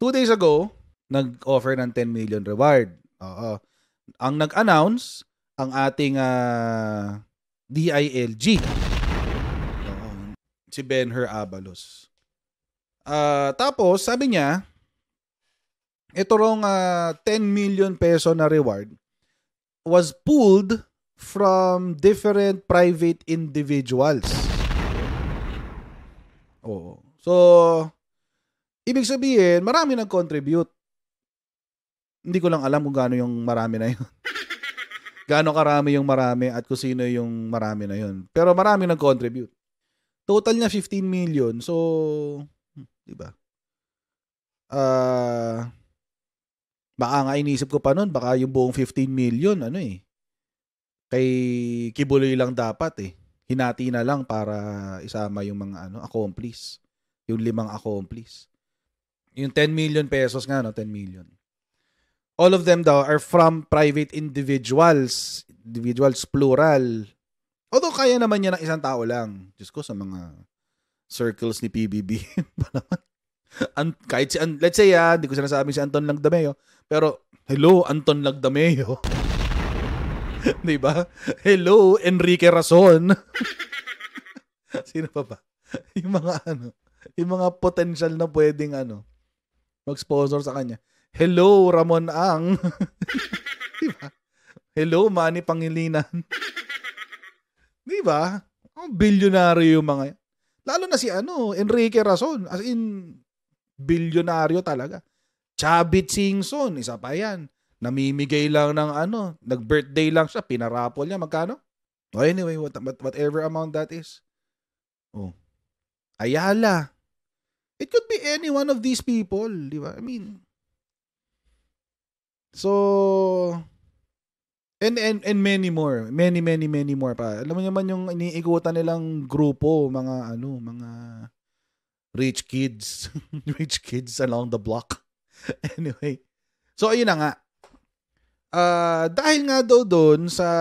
2 days ago, nag-offer ng 10 million reward. Oo. Ang nag-announce, ang ating DILG. Oo. Si Benher Abalos. Tapos, sabi niya, ito rong 10 million peso na reward was pulled from different private individuals. Oo. So, ibig sabihin, marami nag-contribute. Hindi ko lang alam kung gaano yung marami na yun. Gaano karami yung marami at kung sino yung marami na yun. Pero marami nag-contribute. Total niya 15 million. So, di ba? Baka nga inisip ko pa nun, baka yung buong 15 million, kay Kibuloy lang dapat Hinati na lang para isama yung mga accomplice. Yung 5 accomplice. Yung 10 million pesos nga, 10 million. All of them daw are from private individuals. Individuals, plural. Although kaya naman yan ng isang tao lang. Diyos ko, sa mga circles ni PBB. Kahit let's say, hindi ko sinasabing si Anton Lagdameo. Pero, hello, Anton Lagdameo. Diba? Hello, Enrique Rason. Sino pa ba? Yung mga yung mga potential na pwedeng mag-sponsor sa kanya. Hello, Ramon Ang. Diba? Hello, Manny Pangilinan. Diba? Bilyonaryo yung mga yan. Lalo na si Enrique Rason. As in, bilyonaryo talaga. Chavit Singson, isa pa yan. Namimigay lang ng nag-birthday lang siya, pinarapol niya. Magkano? Oh, anyway, whatever amount that is. Oh. Ayala. It could be any one of these people, di ba? I mean, so, and many more. Many more pa. Alam mo naman yung iniikutan nilang grupo, mga rich kids. Rich kids along the block. Anyway. So, ayun na nga. Dahil nga daw doon sa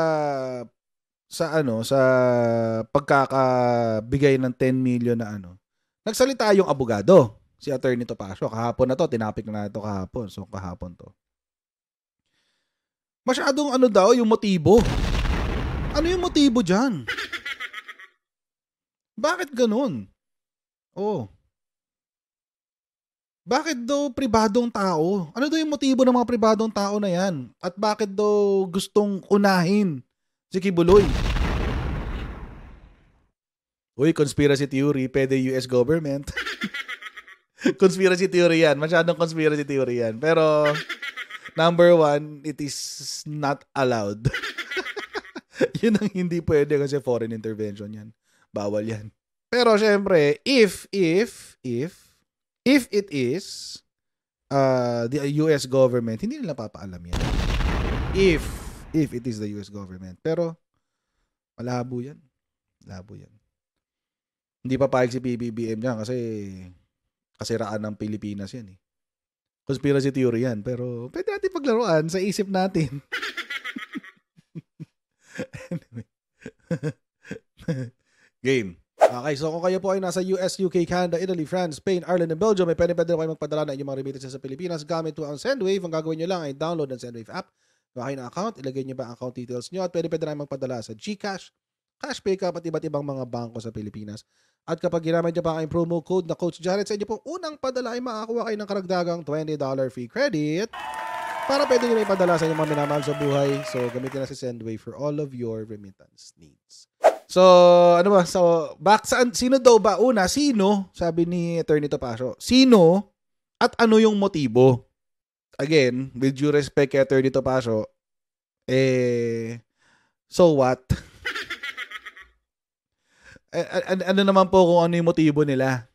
pagkakabigay ng 10 million na nagsalita yung abogado, si Attorney Topacio. Kahapon na to, tinapik na ito kahapon. So, kahapon to. Masyadong daw yung motibo. Ano yung motibo dyan? Bakit ganun? Oh. Bakit daw pribadong tao? Ano daw yung motibo ng mga pribadong tao na yan? At bakit daw gustong unahin si Kibuloy? Uy, conspiracy theory, pwede US government. Conspiracy theory yan. Masyadong conspiracy theory yan. Pero, number 1, it is not allowed. Yun ang hindi pwede kasi foreign intervention yan. Bawal yan. Pero syempre, if it is the US government, hindi nila papaalam yan. If it is the US government. Pero, malabo yan. Malabo yan. Hindi papayag si PBBM dyan kasi kasiraan ng Pilipinas yan Conspiracy theory yan. Pero, pwede natin paglaruan sa isip natin. Anyway. Game. Okay, so kung kayo po ay nasa US, UK, Canada, Italy, France, Spain, Ireland, and Belgium, may pwede kayo magpadala na inyong mga remittances sa Pilipinas gamit po ang Sendwave. Ang gagawin nyo lang ay download ang Sendwave app. Gawa kayo ng account, ilagay nyo ba ang account details nyo at pwede na magpadala sa GCash, Cashpay at iba't ibang mga bangko sa Pilipinas. At kapag ginamit nyo pa ang promo code na Coach Jared, sa inyo pong unang padala ay makakuha kayo ng karagdagang $20 free credit para pwede nyo na ipadala sa inyong mga minamahal sa buhay. So, gamitin na si Sendwave for all of your remittance needs. So, So, sino daw ba? Una, sino? Sabi ni Attorney Topacio. Sino at ano yung motibo? Again, with due respect kay Attorney Topacio, so what? Ano naman po kung ano yung motibo nila?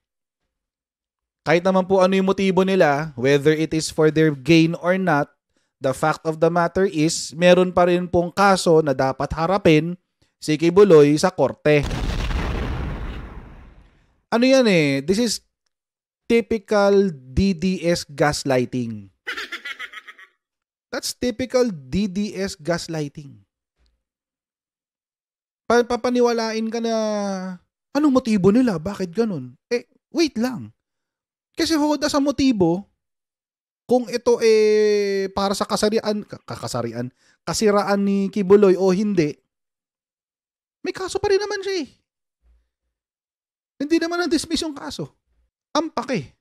Kahit naman po ano yung motibo nila, whether it is for their gain or not, the fact of the matter is, meron pa rin pong kaso na dapat harapin si Kibuloy sa korte. Ano yan This is typical DDS gaslighting. That's typical DDS gaslighting. Papaniwalain ka na, anong motibo nila? Bakit ganun? Wait lang. Kasi hukod sa motibo, kung ito para sa kasiraan ni Kibuloy o hindi, may kaso pa rin naman siya eh. Hindi naman na-dismiss yung kaso. Ang pake.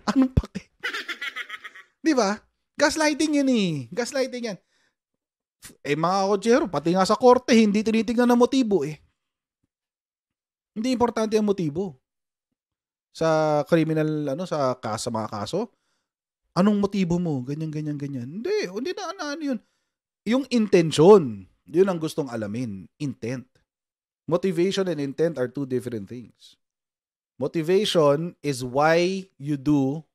Anong pake? Di ba? Gaslighting yan eh. Gaslighting yan. Mga kotsero, pati nga sa korte, hindi tinitingnan ng motibo eh. Hindi importante ang motibo. Sa criminal, sa mga kaso, anong motibo mo? Ganyan. Hindi na ano yun. Yung intention, yun ang gustong alamin. Intent. Motivation and intent are two different things. Motivation is why you do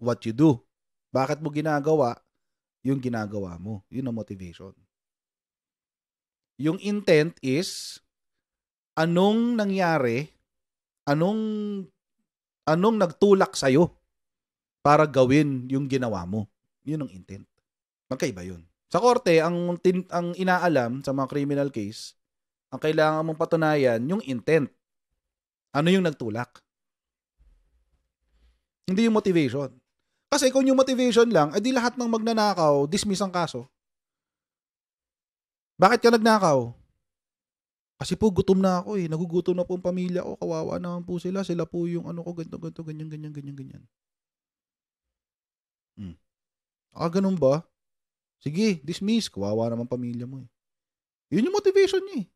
what you do. Bakit mo ginagawa yung ginagawa mo? Yun ang motivation. Yung intent is anong nangyari, anong nagtulak sa'yo para gawin yung ginawa mo. Yun ang intent. Magkaiba yun. Sa korte, ang inaalam sa mga criminal case, ang kailangan mong patunayan, yung intent. Ano yung nagtulak? Hindi yung motivation. Kasi kung yung motivation lang, edi lahat ng magnanakaw, dismiss ang kaso. Bakit ka nagnakaw? Kasi po gutom na ako eh. Nagugutom na po ang pamilya ko. Kawawa naman po sila. Sila po yung ganito, ganyan. Ganun ba? Sige, dismiss. Kawawa naman pamilya mo eh. Yun yung motivation niya eh.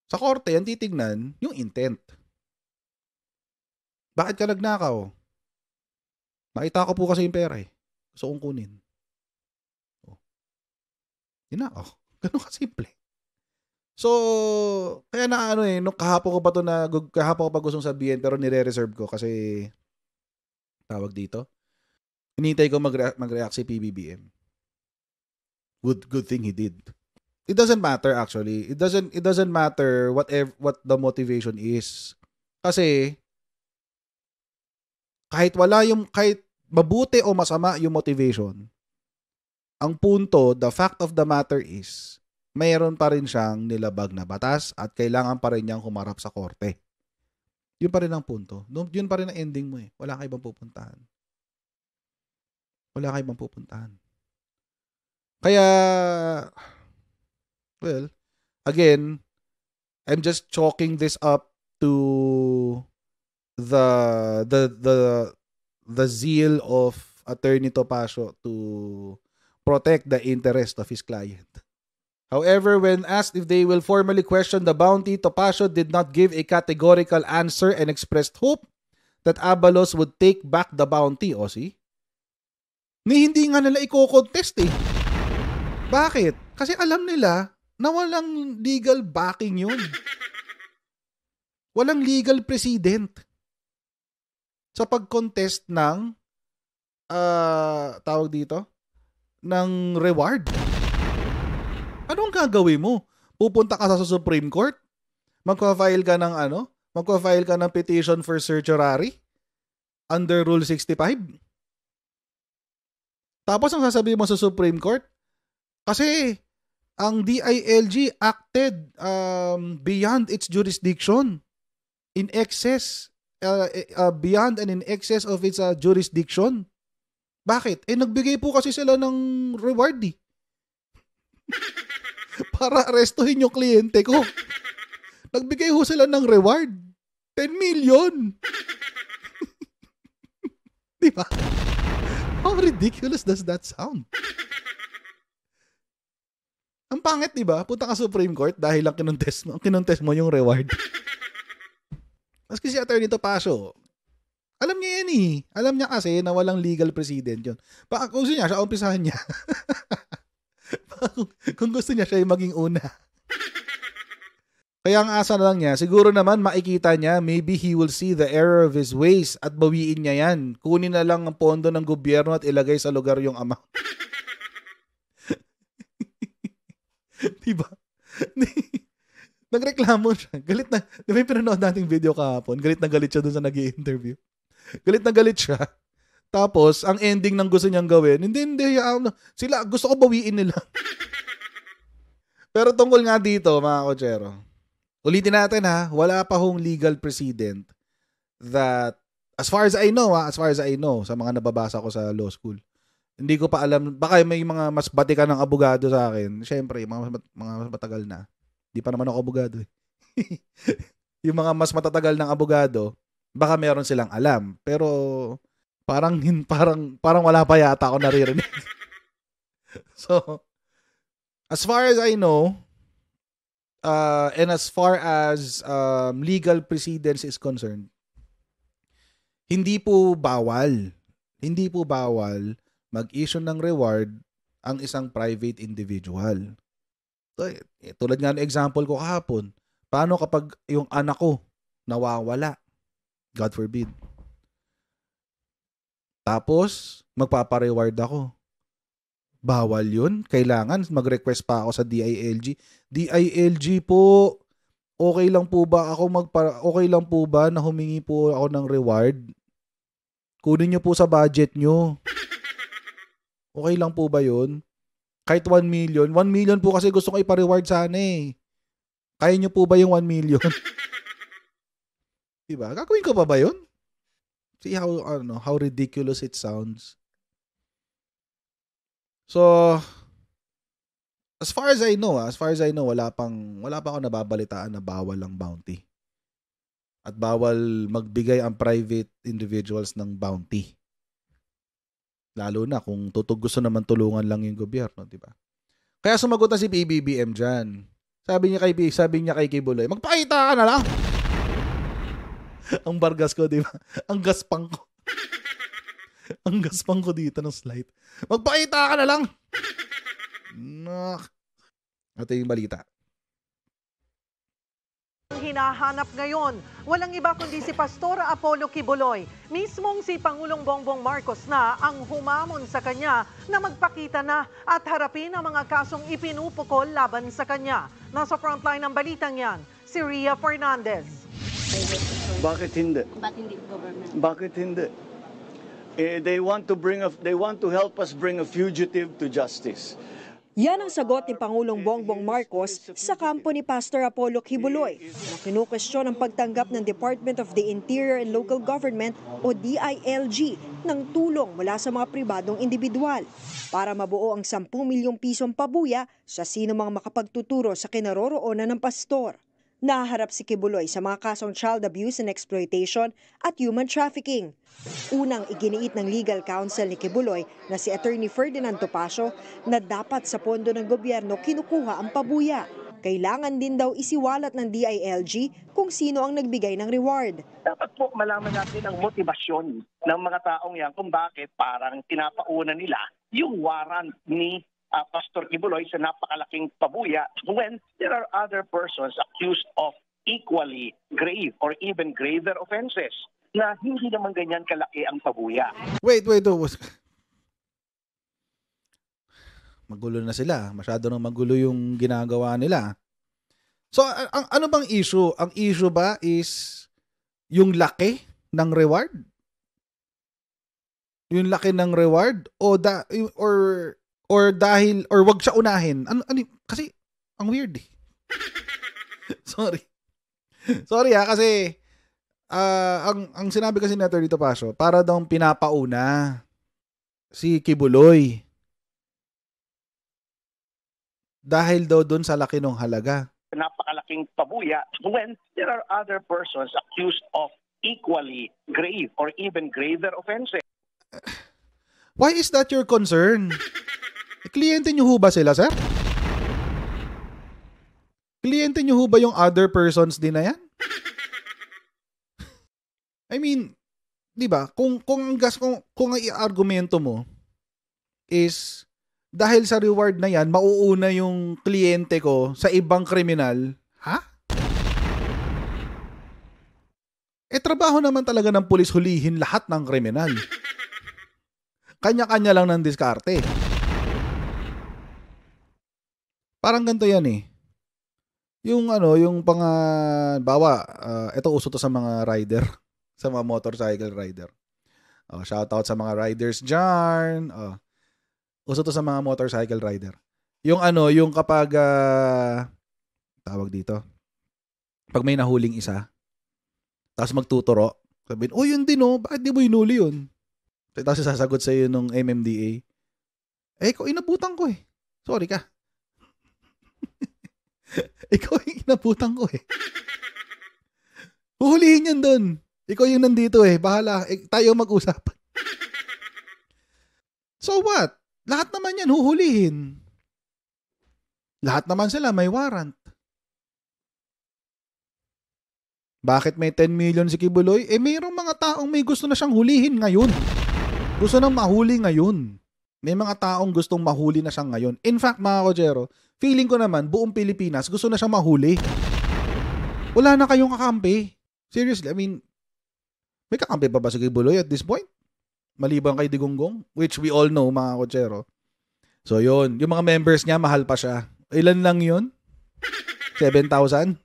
Sa korte, ang titignan, yung intent. Bakit ka nagnakaw? Nakita ko po kasi yung pera eh. Gusto kong kunin. Ninakaw. Ganun kasimple. So, kaya nung kahapon ko pa gustong sabihin pero nire-reserve ko kasi tawag dito. Hinintay ko mag-react si PBBM. Good thing he did. It doesn't matter actually. It doesn't matter what the motivation is. Kasi kahit mabuti o masama yung motivation, ang punto, the fact of the matter is, mayroon pa rin siyang nilabag na batas at kailangan pa rin niyang humarap sa korte. Yun pa rin ang punto. Yun pa rin ang ending mo eh. Wala ka ibang pupuntahan. Kaya, well, again, I'm just chalking this up to the zeal of Attorney Topacio to protect the interest of his client. However, when asked if they will formally question the bounty, Topacio did not give a categorical answer and expressed hope that Abalos would take back the bounty. O see? Hindi nga nila i-contest eh. Bakit? Kasi alam nila na walang legal backing yun. Walang legal precedent sa pag-contest ng tawag dito ng reward. Anong gagawin mo? Pupunta ka sa Supreme Court? Magpa-file ka ng petition for certiorari under Rule 65? Tapos ang sasabihin mo sa Supreme Court, kasi ang DILG acted beyond its jurisdiction, in excess, beyond and in excess of its jurisdiction. Bakit? Nagbigay po kasi sila ng reward eh. Para arestuhin yung kliyente ko. Nagbigay ho sila ng reward. 10 million. Diba? How ridiculous does that sound? Ang pangit, diba? Punta ka Supreme Court dahil lang kinontes mo yung reward. Maski si Attorney Topacio, alam niya yan eh. Alam niya kasi na walang legal precedent yun. Baka kung gusto niya, siya umpisahan niya. Kung gusto niya, siya yung maging una. Kaya ang asa na lang niya, siguro naman makikita niya, maybe he will see the error of his ways at bawiin niya yan. Kunin na lang ang pondo ng gobyerno at ilagay sa lugar yung amount. Diba? Nagreklamo siya. Galit na. Di ba yung pinanood nating video kahapon? Galit na galit siya dun sa nag-i-interview. Galit na galit siya. Tapos, ang ending ng gusto niyang gawin, hindi. Sila, gusto ko bawiin nila. Pero tungkol nga dito, mga kotsero, ulitin natin ha, wala pa hong legal precedent that As far as I know, sa mga nababasa ko sa law school, hindi ko pa alam, baka may mga mas batikan ng abogado sa akin. Siyempre, mga mas matagal na. Hindi pa naman ako abogado eh. Yung mga mas matatagal ng abogado, baka meron silang alam. Pero parang wala pa yata ako naririnig. So, as far as I know, and as far as legal precedence is concerned, hindi po bawal mag-issue ng reward ang isang private individual. So, tulad nga ng example ko kahapon, paano kapag yung anak ko nawawala? God forbid. Tapos, magpapareward ako. Bawal yun. Kailangan mag-request pa ako sa DILG. DILG po, okay lang po ba na humingi po ako ng reward? Kunin nyo po sa budget nyo. Okay lang po ba yun? Kahit 1 million. 1 million po kasi gusto ko ipa-reward sana eh. Kaya nyo po ba yung 1 million? Diba? Gagawin ko pa ba yun? See how ridiculous it sounds. So, as far as I know, wala pa ako nababalitaan na bawal ang bounty. At bawal magbigay ang private individuals ng bounty. Lalo na kung gusto naman tulungan lang yung gobyerno, di ba? Kaya sumagot na si PBBM dyan. Sabi niya kay Kibuloy, magpakita ka na lang. Ang bargas ko, di ba? Ang gaspang ko. Ang gaspang ko dito ng slide. Magpakita ka na lang. Ito yung balita. Hinahanap ngayon, walang iba kundi si Pastor Apollo Kibuloy. Mismong si Pangulong Bongbong Marcos na ang humamon sa kanya na magpakita na at harapin ang mga kasong ipinupukol laban sa kanya. Nasa frontline ng balitang yan, si Ria Fernandez. Bakit hindi? Bakit hindi? They want to help us bring a fugitive to justice. Yan ang sagot ni Pangulong Bongbong Marcos sa kampo ni Pastor Apollo Kibuloy na kinukwestiyon ang pagtanggap ng Department of the Interior and Local Government o DILG ng tulong mula sa mga pribadong individual para mabuo ang 10 milyong pisong pabuya sa sino mang makapagtuturo sa kinaroroonan ng pastor. Naharap si Kibuloy sa mga kasong child abuse and exploitation at human trafficking. Unang iginiit ng legal counsel ni Kibuloy na si Attorney Ferdinand Topacio na dapat sa pondo ng gobyerno kinukuha ang pabuya. Kailangan din daw isiwalat ng DILG kung sino ang nagbigay ng reward. Dapat po malaman natin ang motibasyon ng mga taong yan kung bakit parang pinapauna nila yung warrant ni Pastor Kibuloy sa napakalaking pabuya when there are other persons accused of equally grave or even graver offenses na hindi naman ganyan kalaki ang pabuya. Wait. Magulo na sila. Masyado nang magulo yung ginagawa nila. So, ano bang issue? Ang issue ba is yung laki ng reward? Yung laki ng reward? Or dahil, or wag siya unahin. Ano, kasi, ang weird eh. Sorry kasi, ang sinabi kasi ni Atty. Topacio, para daw pinapauna si Kibuloy. Dahil daw dun sa laki ng halaga. Napakalaking pabuya when there are other persons accused of equally grave or even graver offenses. Why is that your concern? Kliyente nyo ho ba sila, sir? Kliyente nyo ho ba yung other persons din na yan? I mean, di ba? Kung ang i-argumento mo is dahil sa reward na yan, mauuna yung kliyente ko sa ibang kriminal, ha? Trabaho naman talaga ng pulis hulihin lahat ng kriminal. Kanya-kanya lang ng diskarte. Parang ganito yan eh. Yung ito uso to sa mga rider, sa mga motorcycle rider. Shout out sa mga riders dyan. Uso to sa mga motorcycle rider. Yung kapag tawag dito. Pag may nahuling isa, tapos magtuturo, Sabihin, yun din bakit di mo hinuli yun? Tapos sasagot sa'yo nung MMDA, ikaw inabutan ko eh. Sorry ka. Ikaw yung inabutan ko eh. Huhulihin yan doon. Ikaw yung nandito eh. Bahala. Tayo mag-usap. So what? Lahat naman yan huhulihin. Lahat naman sila may warrant. Bakit may 10 million si Kibuloy? Mayroong mga taong may gusto na siyang hulihin ngayon. Gusto nang mahuli ngayon. May mga taong gustong mahuli na siya ngayon. In fact, mga Kojero, feeling ko naman, buong Pilipinas, gusto na siyang mahuli. Wala na kayong kakampi. Seriously, I mean, may kakampi pa ba si Kibuloy at this point? Maliban kay Digonggong, which we all know, mga Kojero. So, yun. Yung mga members niya, mahal pa siya. Ilan lang yun? 7,000?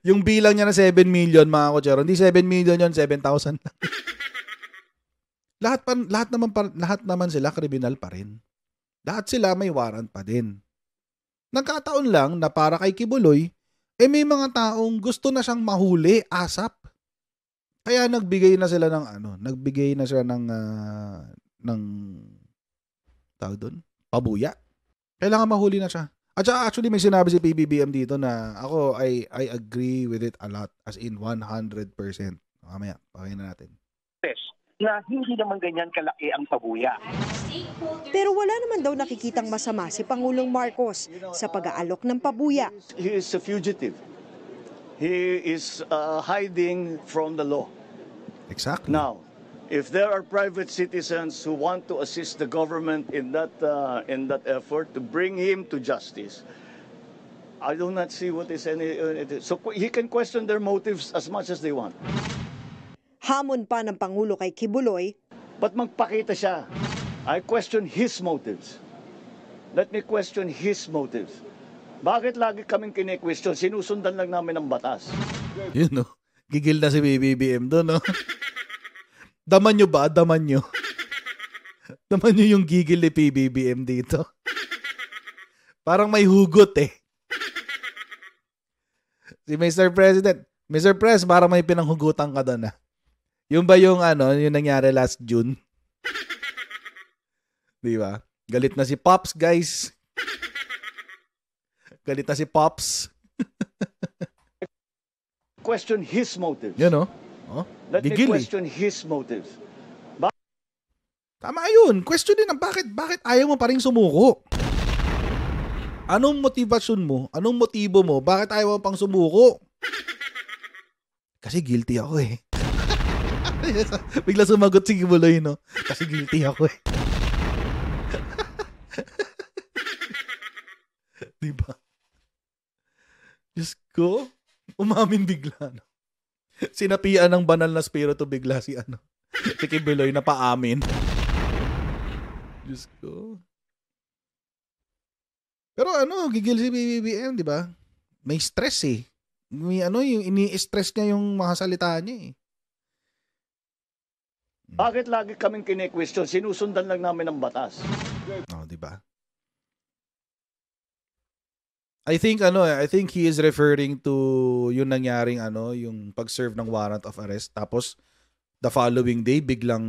yung bilang niya na 7 million, mga Kojero. Hindi 7 million yun, 7,000 lang. lahat naman sila kriminal pa rin. Lahat sila may warrant pa din. Nagkataon lang na para kay Kibuloy, may mga taong gusto na siyang mahuli, ASAP. Kaya nagbigay na sila ng tawag doon, pabuya. Kailangan mahuli na siya. At saka actually may sinabi si PBBM dito na ako I agree with it a lot, as in 100%. Mamaya, pakinggan na natin. Na hindi naman ganyan kalaki ang pabuya. Pero wala naman daw nakikitang masama si Pangulong Marcos sa pag-aalok ng pabuya. He is a fugitive. He is hiding from the law. Exactly. Now, if there are private citizens who want to assist the government in that effort to bring him to justice, I do not see what is any. So he can question their motives as much as they want. Hamon pa ng Pangulo kay Kibuloy, But magpakita siya. I question his motives. Let me question his motives. Bakit lagi kaming kine-question? Sinusundan lang namin ang batas. Yun, no? Gigil na si BBM doon, no? Daman nyo ba? Daman nyo. Daman nyo yung gigil ni PBBM dito. Parang may hugot eh. Si Mr. President, Mr. Pres, parang may pinanghugutan ka doon, ah. Yung ba yung yung nangyari last June? Di ba? Galit na si Pops, guys. Galit na si Pops. Question his motives. Yun, no? Let me Gigil, question his motives. Tama yun. Question din ang bakit ayaw mo pa rin sumuko? Anong motivasyon mo? Anong motibo mo? Bakit ayaw mo pang sumuko? Kasi guilty ako eh. Bigla sumagot si Kibuloy, no? Kasi guilty ako eh. Diba? Diyos ko, umamin bigla, no? Sinapian ng banal na spirito bigla si Kibuloy na paamin. Diyos ko. Pero gigil si BBM, di ba? May stress eh. May yung ini-stress niya yung mga salita niya eh. Bakit lagi kaming kine-question? Sinusundan lang namin ang batas. Di ba? I think he is referring to yung nangyaring yung pag-serve ng warrant of arrest, tapos the following day biglang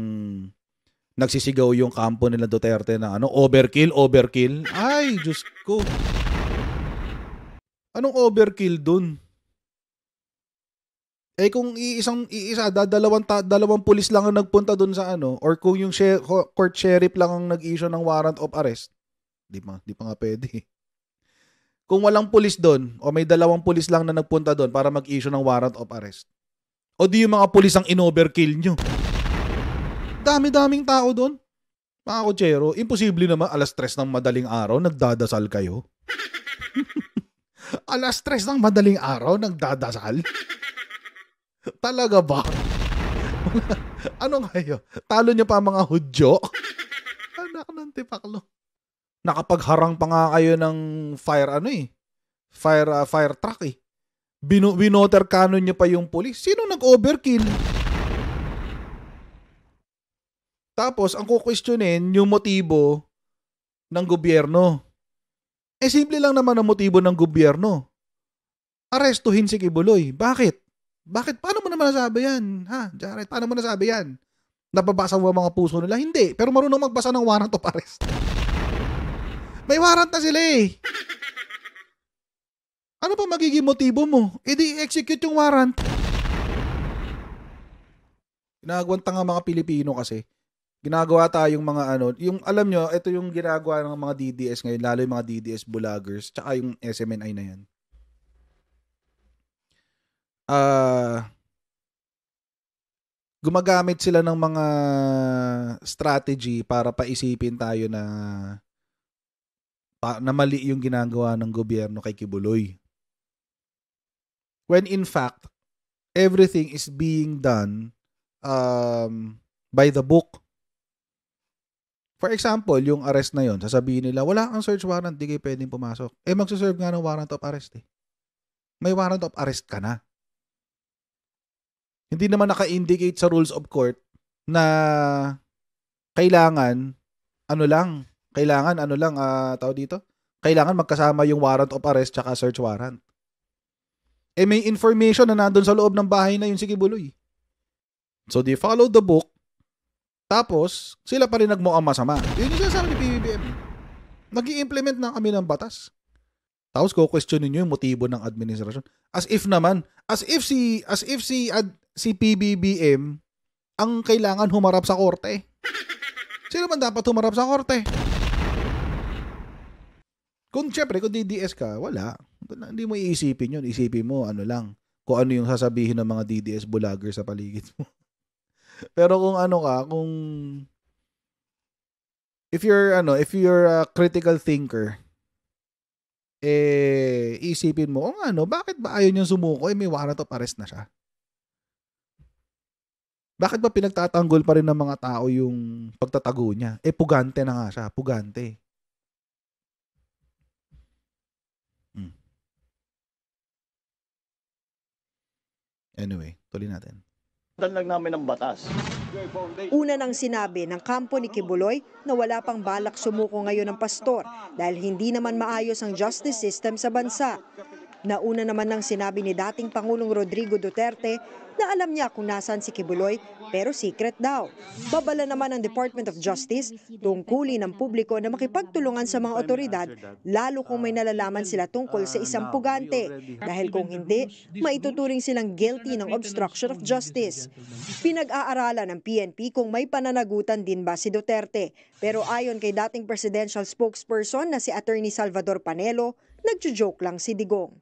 nagsisigaw yung kampo nila Duterte na overkill. Ay, Diyos ko. Anong overkill dun? Kung dalawang pulis lang ang nagpunta dun sa or kung yung court sheriff lang ang nag-issue ng warrant of arrest, di pa nga pwede. Kung walang pulis doon, o may dalawang pulis lang na nagpunta doon para mag-issue ng warrant of arrest, o di yung mga pulis ang in-overkill nyo. Dami-daming tao doon. Mga Kojero, imposible naman 3:00 ng madaling araw, nagdadasal kayo. 3:00 ng madaling araw, nagdadasal? Talaga ba? Ano kayo? Talo niyo pa mga Hudyo? Anak ng tipaklo. Nakapagharang pa nga kayo ng fire truck eh. Binoter cannon niyo pa yung pulis. Sino nag-overkill? Tapos, ang kukwestiyonin yung motibo ng gobyerno. Simple lang naman ang motibo ng gobyerno. Arestuhin si Kibuloy. Bakit? Bakit? Paano mo naman nasabi yan? Ha, Jared, paano mo nasabi yan? Nababasa mo ang mga puso nila? Hindi. Pero marunong magbasa ng warrant of arrest. May warrant na sila eh. Ano pa magiging motibo mo? E di execute yung warrant. Ginagawang tanga mga Pilipino kasi. Ginagawa tayong mga yung alam nyo, ito yung ginagawa ng mga DDS ngayon, lalo yung mga DDS vloggers, tsaka yung SMNI na yan. Gumagamit sila ng mga strategy para paisipin tayo na mali yung ginagawa ng gobyerno kay Kibuloy. When in fact, everything is being done by the book. For example, yung arrest na yon, sasabihin nila, wala kang search warrant, di kayo pwedeng pumasok. Magsaserve nga ng warrant of arrest eh. May warrant of arrest ka na. Hindi naman naka-indicate sa rules of court na kailangan kailangan magkasama yung warrant of arrest tsaka search warrant. May information na nandun sa loob ng bahay na yun si Kibuloy. So they follow the book, tapos sila pa rin nagmukhang masama. Yun yung sinasabi ni PBBM. Nag-i-implement na kami ng batas. Tapos ko-questionin nyo yung motibo ng administrasyon. As if si PBBM ang kailangan humarap sa korte. Sino man dapat humarap sa korte? Kung DDS ka, wala. Hindi mo iisipin yun. Isipin mo, kung ano yung sasabihin ng mga DDS vlogger sa paligid mo. Pero kung if you're a critical thinker, isipin mo, bakit ba ayaw niyang sumuko? May warrant of arrest na siya. Bakit ba pinagtatanggol pa rin ng mga tao yung pagtatago niya? Pugante na nga siya. Pugante. Anyway, tuloy natin. Lang namin ng batas. Una nang sinabi ng kampo ni Kibuloy na wala pang balak sumuko ngayon ng pastor dahil hindi naman maayos ang justice system sa bansa. Nauna naman nang sinabi ni dating Pangulong Rodrigo Duterte na alam niya kung nasaan si Kibuloy pero secret daw. Babala naman ng Department of Justice tungkulin ng publiko na makipagtulungan sa mga otoridad lalo kung may nalalaman sila tungkol sa isang pugante dahil kung hindi, maituturing silang guilty ng obstruction of justice. Pinag-aaralan ng PNP kung may pananagutan din ba si Duterte pero ayon kay dating presidential spokesperson na si Attorney Salvador Panelo, nagjo-joke lang si Digong.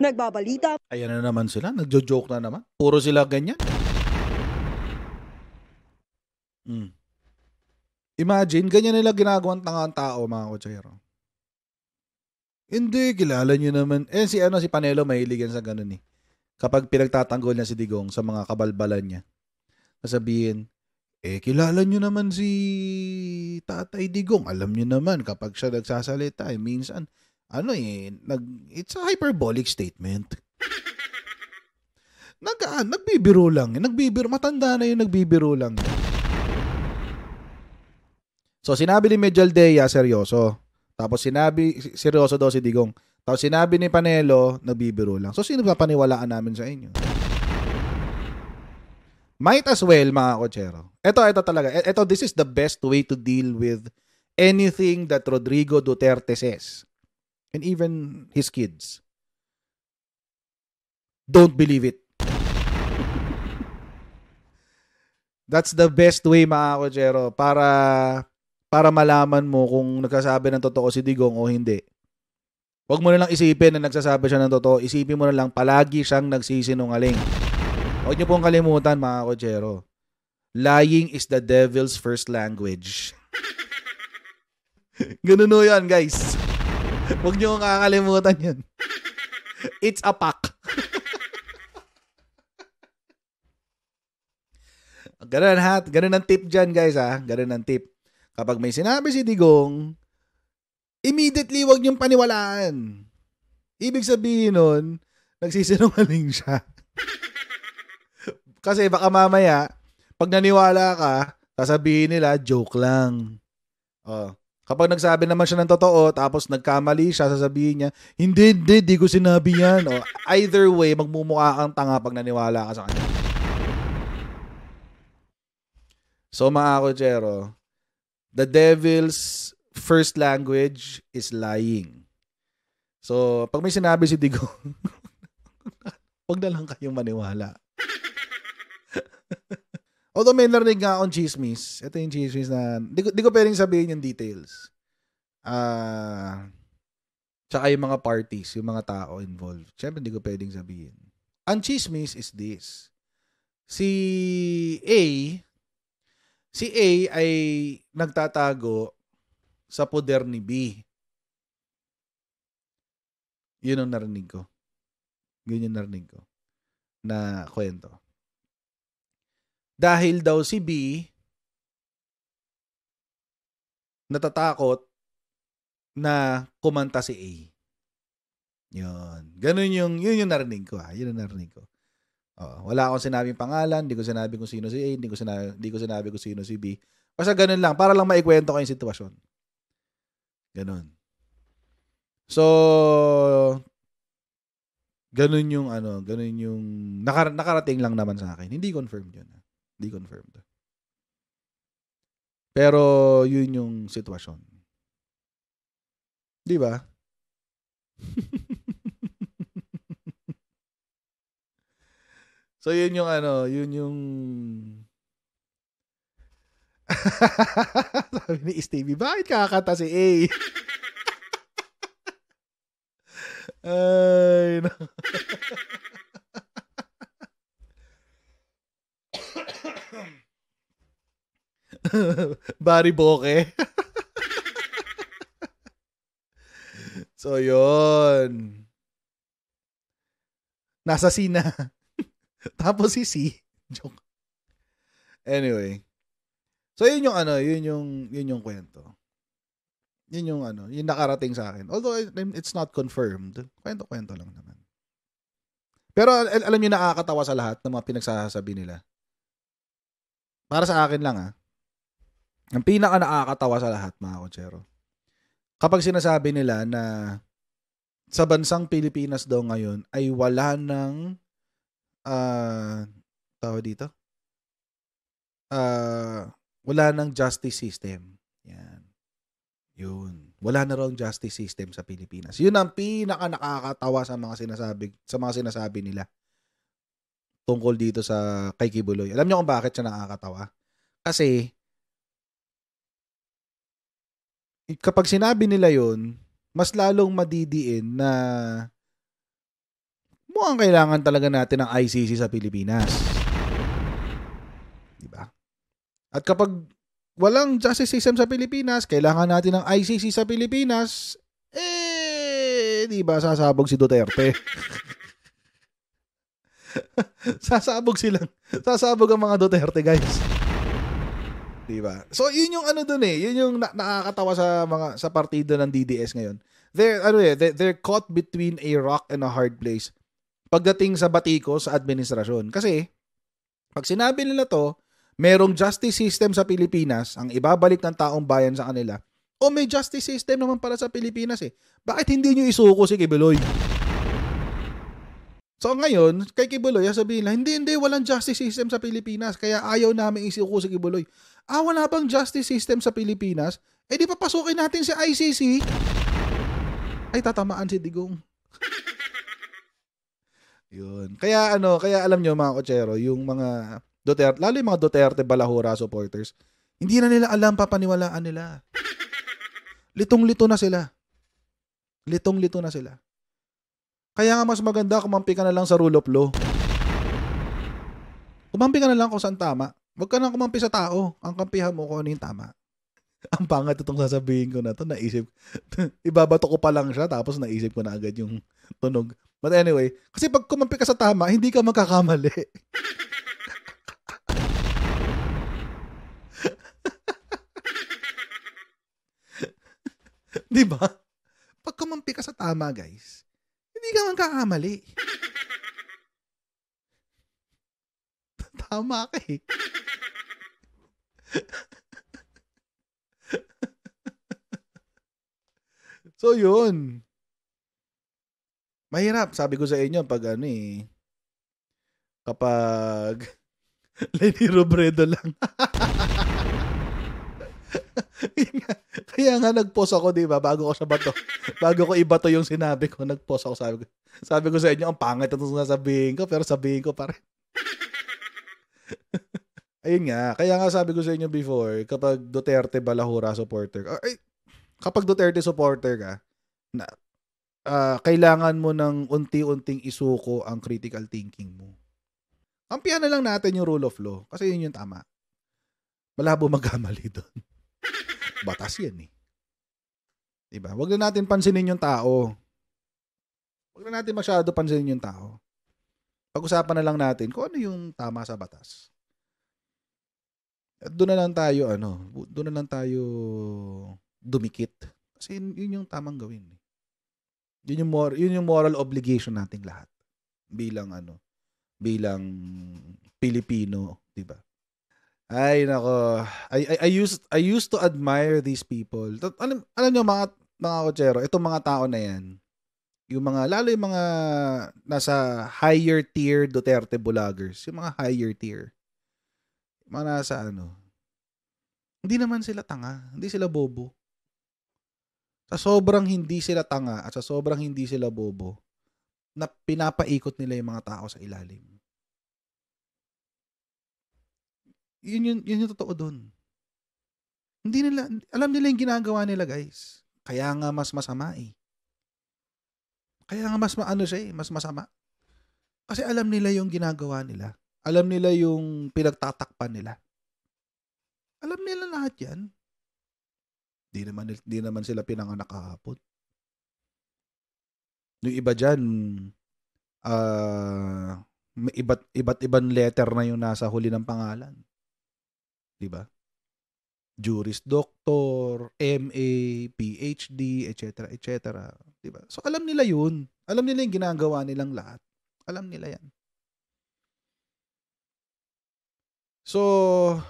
Nagbabalita. Ayan na naman sila. Nagjo-joke na naman. Puro sila ganyan. Imagine, ganyan nila ginagawang tangang tao, mga kotsero. Hindi, kilala nyo naman. Si Panelo mahilig yan sa ganun eh. Kapag pinagtatanggol niya si Digong sa mga kabalbalan niya, sasabihin, kilala nyo naman si Tatay Digong. Alam nyo naman, kapag siya nagsasalita, minsan, it's a hyperbolic statement. Nagbibiro lang. Matanda na yung nagbibiro lang. So, sinabi ni Medjaldea, seryoso. Tapos seryoso daw si Digong. Tapos sinabi ni Panelo, nagbibiro lang. So, sino ba paniwalaan namin sa inyo? Might as well, mga kotsero. Ito talaga. This is the best way to deal with anything that Rodrigo Duterte says. And even his kids. Don't believe it. That's the best way, mga kotsero, para malaman mo kung nagsasabi ng totoo si Digong o hindi. Huwag mo na lang isipin na nagsasabi siya ng totoo. Isipin mo na lang palagi siyang nagsisinungaling. Huwag niyo pong kalimutan, mga kotsero. Lying is the devil's first language. Ganun o yan, guys. Huwag niyo kakalimutan yun. It's a pack. Ganun ang tip dyan, guys, ha? Ganun ang tip. Kapag may sinabi si Digong, immediately huwag niyong paniwalaan. Ibig sabihin nun, nagsisinungaling siya. Kasi baka mamaya, pag naniwala ka, sasabihin nila, joke lang. Kapag nagsabi naman siya ng totoo, tapos nagkamali siya, sasabihin niya, hindi ko sinabi yan. O, either way, magmumukha kang tanga pag naniwala ka sa kanya. So, mga kotsero, the devil's first language is lying. So, pag may sinabi si Digong, huwag na lang kayong maniwala. Although may narinig nga akong chismis. Ito yung chismis na, di ko pwedeng sabihin yung details. Tsaka yung mga parties, yung mga tao involved. Siyempre, di ko pwedeng sabihin. Ang chismis is this. Si A ay nagtatago sa poder ni B. Yun ang narinig ko. Yun yung narinig ko na kwento. Dahil daw si B natatakot na kumanta si A. Yun. Yun yung narinig ko. Yun yung narinig ko. Wala akong sinabing pangalan, hindi ko sinabi kung sino si A, hindi ko sinabi kung sino si B. Basta ganun lang, para lang maikwento ko yung sitwasyon. Ganun. So, ganun yung nakarating lang naman sa akin. Hindi confirmed yun. Hindi confirmed. Pero, yun yung sitwasyon. Di ba? So, yun yung sabi ni Stevie, bakit kakanta si A? Ay, no. Barry Boke. So, yun. Nasa C na. Tapos si C. Joke. Anyway. So, yun yung kwento. Yun yung yung nakarating sa akin. Although, it's not confirmed. Kwento-kwento lang naman. Pero, alam niyo, nakakatawa sa lahat ng mga pinagsasabi nila. Para sa akin lang, ang pinaka nakakatawa sa lahat, mga kotsero, kapag sinasabi nila na sa bansang Pilipinas daw ngayon ay wala ng tawag dito? Wala ng justice system. Yan. Yun. Wala na raw justice system sa Pilipinas. Yun ang pinaka nakakatawa sa mga sinasabi nila tungkol dito sa kay Kibuloy. Alam niyo kung bakit siya nakakatawa? Kasi kapag sinabi nila yun, mas lalong madidiin na mukhang kailangan talaga natin ng ICC sa Pilipinas. Diba? At kapag walang justice system sa Pilipinas, kailangan natin ng ICC sa Pilipinas, diba, sasabog si Duterte. Sasabog ang mga Duterte, guys. Diba? So, yun yung dun yun yung nakakatawa sa partido ng DDS ngayon. They're caught between a rock and a hard place pagdating sa batiko sa administrasyon. Kasi, pag sinabi nila to, merong justice system sa Pilipinas, ang ibabalik ng taong bayan sa kanila, may justice system naman pala sa Pilipinas Bakit hindi nyo isuko si Kibuloy? So ngayon, kay Kibuloy, sabihin lang, hindi, walang justice system sa Pilipinas, kaya ayaw namin isuko si Kibuloy. Wala bang justice system sa Pilipinas? Di papasukin natin si ICC? Ay, tatamaan si Digong. Yun. Kaya alam nyo mga kotsero, yung mga Duterte, lalo yung mga Duterte Balahura supporters, hindi na nila alam papaniwalaan nila. Litong-lito na sila. Litong-lito na sila. Kaya nga mas maganda kumampi ka na lang sa rule of law. Kumampi ka na lang kung saan tama. Huwag ka nang kumampi sa tao. Ang kampihan mo kung ano yung tama. Ang pangat itong sasabihin ko na to, naisip. Ibabato ko pa lang siya, tapos naisip ko na agad yung tunog. But anyway, kasi pag kumampi ka sa tama, hindi ka magkakamali. Diba? Pag kumampi ka sa tama, guys, hindi ka magkakamali. Tama ka eh. So, yun. Mahirap. Sabi ko sa inyo, kapag Lenny Robredo lang. Kaya nga nag-post ako, di ba? Bago ko ibato yung sinabi ko, nag-post ako. Sabi ko sa inyo, ang pangit itong sasabihin ko, pero sabihin ko pa rin. Ayun nga. Kaya nga sabi ko sa inyo before, kapag Duterte Balahura supporter, kapag Duterte supporter ka, kailangan mo ng unti-unting isuko ang critical thinking mo. Kampihan na lang natin yung rule of law kasi yun yung tama. Malabo magkamali doon. Batas yan eh. Diba? Huwag na natin pansinin yung tao. Huwag na natin masyado pansinin yung tao. Pag-usapan na lang natin kung ano yung tama sa batas. At doon na lang tayo dumikit. Kasi yun yung tamang gawin. Yun yung moral obligation nating lahat. Bilang Pilipino, 'di ba? Ay nako. I used to admire these people. Alam niyo mga kotsero, itong mga tao na 'yan. Lalo yung mga nasa higher tier Duterte vloggers, yung mga higher tier. Mga nasa hindi naman sila tanga, hindi sila bobo. Sa sobrang hindi sila tanga at sa sobrang hindi sila bobo, na pinapaikot nila yung mga tao sa ilalim. Yun yung totoo dun. Alam nila yung ginagawa nila, guys. Kaya nga mas masama eh. Kaya nga mas masama. Kasi alam nila yung ginagawa nila. Alam nila yung pinagtatakpan nila. Alam nila lahat yan. Di naman sila pinanganak kahapon. Yung iba dyan, may iba't ibang letter na yung nasa huli ng pangalan. Diba? Juris Doctor, MA, PhD, etc. Diba? So alam nila yun. Alam nila yung ginagawa nilang lahat. Alam nila yan. So,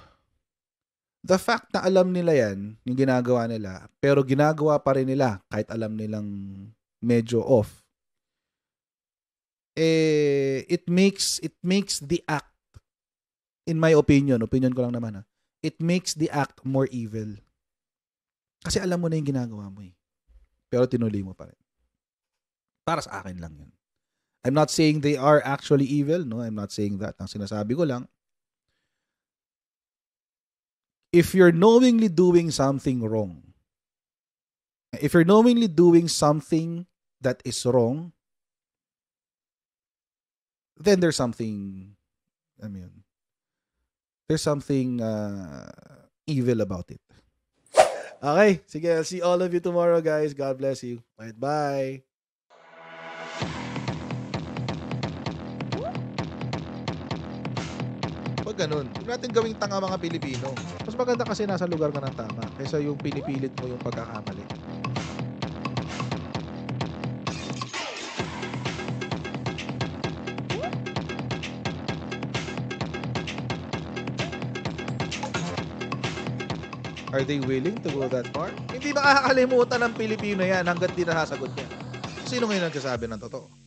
the fact na alam nila yan, yung ginagawa nila, pero ginagawa pa rin nila kahit alam nilang medyo off, it makes the act, in my opinion ko lang naman it makes the act more evil. Kasi alam mo na yung ginagawa mo eh. Pero tinuloy mo pa rin. Para sa akin lang yun. I'm not saying they are actually evil. No, I'm not saying that. Ang sinasabi ko lang, if you're knowingly doing something wrong, if you're knowingly doing something that is wrong, then there's something, there's something evil about it. Okay, sige, I'll see all of you tomorrow, guys. God bless you. Bye. Pag ganun, huwag natin gawing tanga mga Pilipino. Mas maganda kasi nasa lugar ka ng tama kaysa yung pinipilit mo yung pagkakamali. Are they willing to go that far? Hindi makakalimutan ng Pilipino yan hanggat di nasasagot niya. Sino ngayon nagsasabi ng totoo?